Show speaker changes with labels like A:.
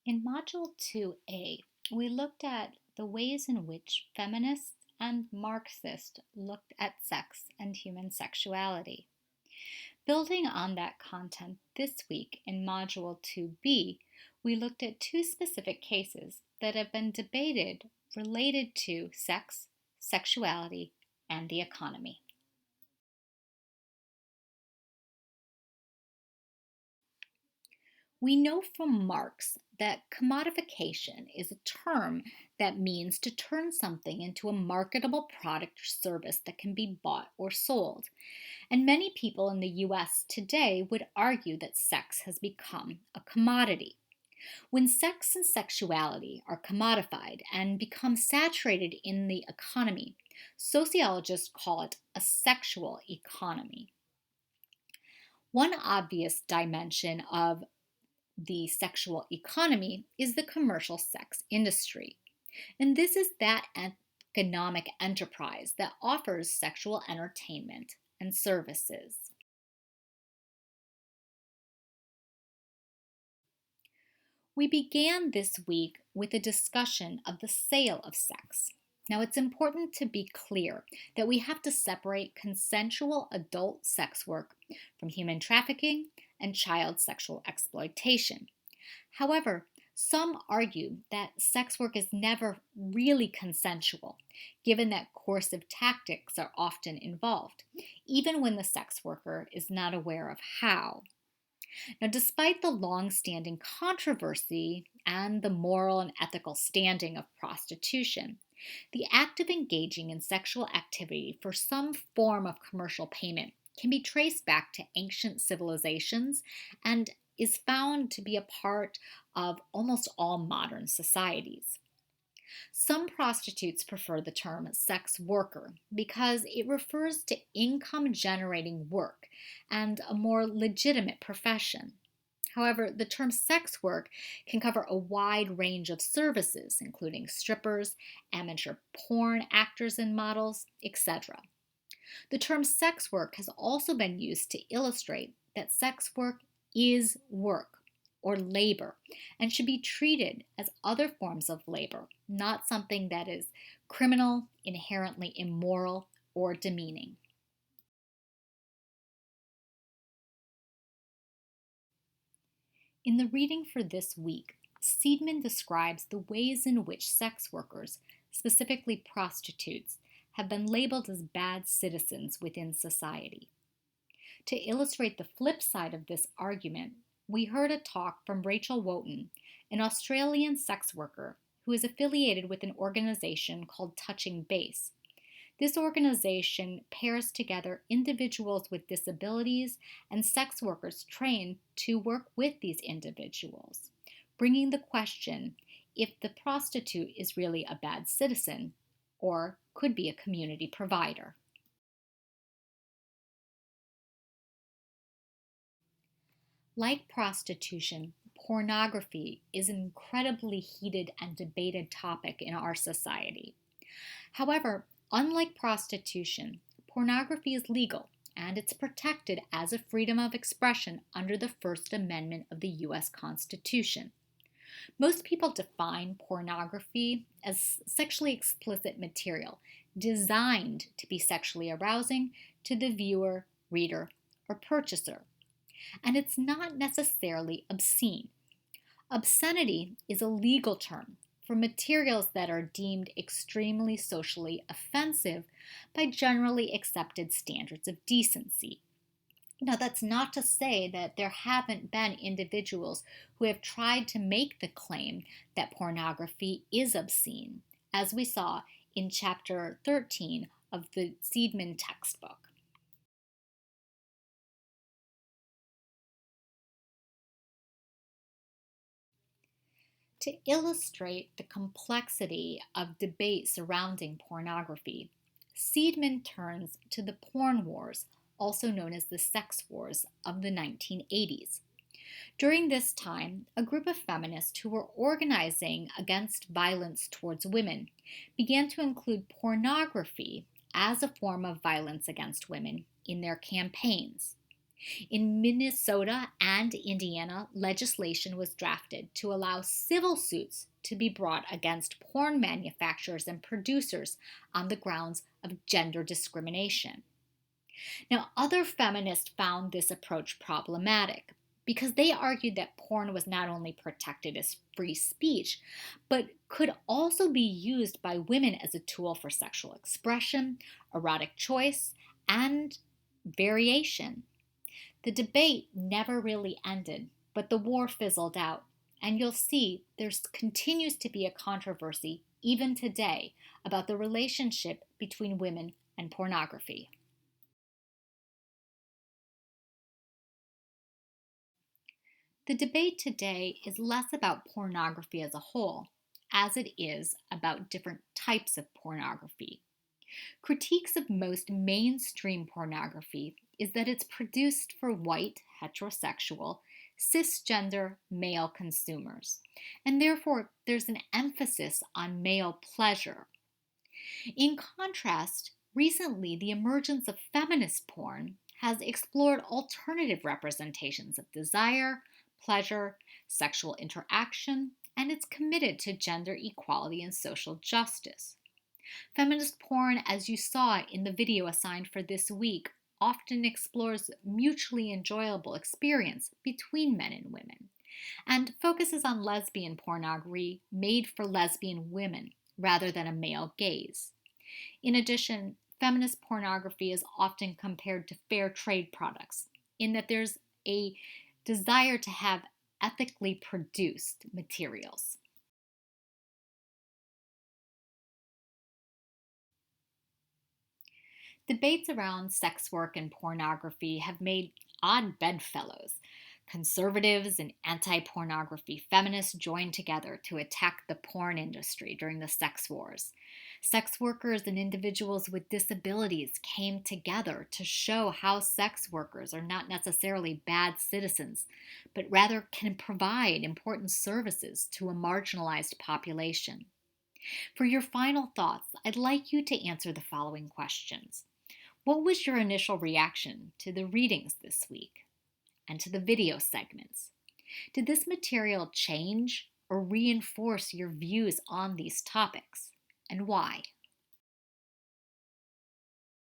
A: In Module 2A, we looked at the ways in which feminists and Marxists looked at sex and human sexuality. Building on that content this week in Module 2B, we looked at two specific cases that have been debated related to sex, sexuality, and the economy. We know from Marx that commodification is a term that means to turn something into a marketable product or service that can be bought or sold. And many people in the US today would argue that sex has become a commodity. When sex and sexuality are commodified and become saturated in the economy, sociologists call it a sexual economy. One obvious dimension of the sexual economy is the commercial sex industry. And this is that economic enterprise that offers sexual entertainment and services. We began this week with a discussion of the sale of sex. Now, it's important to be clear that we have to separate consensual adult sex work from human trafficking and child sexual exploitation. However, some argue that sex work is never really consensual, given that coercive tactics are often involved, even when the sex worker is not aware of how. Now, despite the long-standing controversy and the moral and ethical standing of prostitution, the act of engaging in sexual activity for some form of commercial payment can be traced back to ancient civilizations and is found to be a part of almost all modern societies. Some prostitutes prefer the term sex worker because it refers to income generating work and a more legitimate profession. However, the term sex work can cover a wide range of services, including strippers, amateur porn actors and models, etc. The term sex work has also been used to illustrate that sex work is work or labor and should be treated as other forms of labor, not something that is criminal, inherently immoral, or demeaning. In the reading for this week, Seidman describes the ways in which sex workers, specifically prostitutes, have been labeled as bad citizens within society. To illustrate the flip side of this argument, we heard a talk from Rachel Wotton, an Australian sex worker who is affiliated with an organization called Touching Base. This organization pairs together individuals with disabilities and sex workers trained to work with these individuals, bringing the question if the prostitute is really a bad citizen or could be a community provider. Like prostitution, pornography is an incredibly heated and debated topic in our society. However, unlike prostitution, pornography is legal and it's protected as a freedom of expression under the First Amendment of the U.S. Constitution. Most people define pornography as sexually explicit material designed to be sexually arousing to the viewer, reader, or purchaser. And it's not necessarily obscene. Obscenity is a legal term for materials that are deemed extremely socially offensive by generally accepted standards of decency. Now, that's not to say that there haven't been individuals who have tried to make the claim that pornography is obscene, as we saw in Chapter 13 of the Seidman textbook. To illustrate the complexity of debate surrounding pornography, Seidman turns to the porn wars, also known as the sex wars, of the 1980s. During this time, a group of feminists who were organizing against violence towards women began to include pornography as a form of violence against women in their campaigns. In Minnesota and Indiana, legislation was drafted to allow civil suits to be brought against porn manufacturers and producers on the grounds of gender discrimination. Now, other feminists found this approach problematic because they argued that porn was not only protected as free speech, but could also be used by women as a tool for sexual expression, erotic choice, and variation. The debate never really ended, but the war fizzled out, and you'll see there continues to be a controversy even today about the relationship between women and pornography. The debate today is less about pornography as a whole, as it is about different types of pornography. Critiques of most mainstream pornography is that it's produced for white, heterosexual, cisgender male consumers, and therefore there's an emphasis on male pleasure. In contrast, recently the emergence of feminist porn has explored alternative representations of desire, pleasure, sexual interaction, and it's committed to gender equality and social justice. Feminist porn, as you saw in the video assigned for this week, often explores mutually enjoyable experience between men and women and focuses on lesbian pornography made for lesbian women rather than a male gaze. In addition, feminist pornography is often compared to fair trade products in that there's a desire to have ethically produced materials. Debates around sex work and pornography have made odd bedfellows. Conservatives and anti pornography feminists joined together to attack the porn industry during the sex wars. Sex workers and individuals with disabilities came together to show how sex workers are not necessarily bad citizens, but rather can provide important services to a marginalized population. For your final thoughts, I'd like you to answer the following questions. What was your initial reaction to the readings this week and to the video segments? Did this material change or reinforce your views on these topics, and why?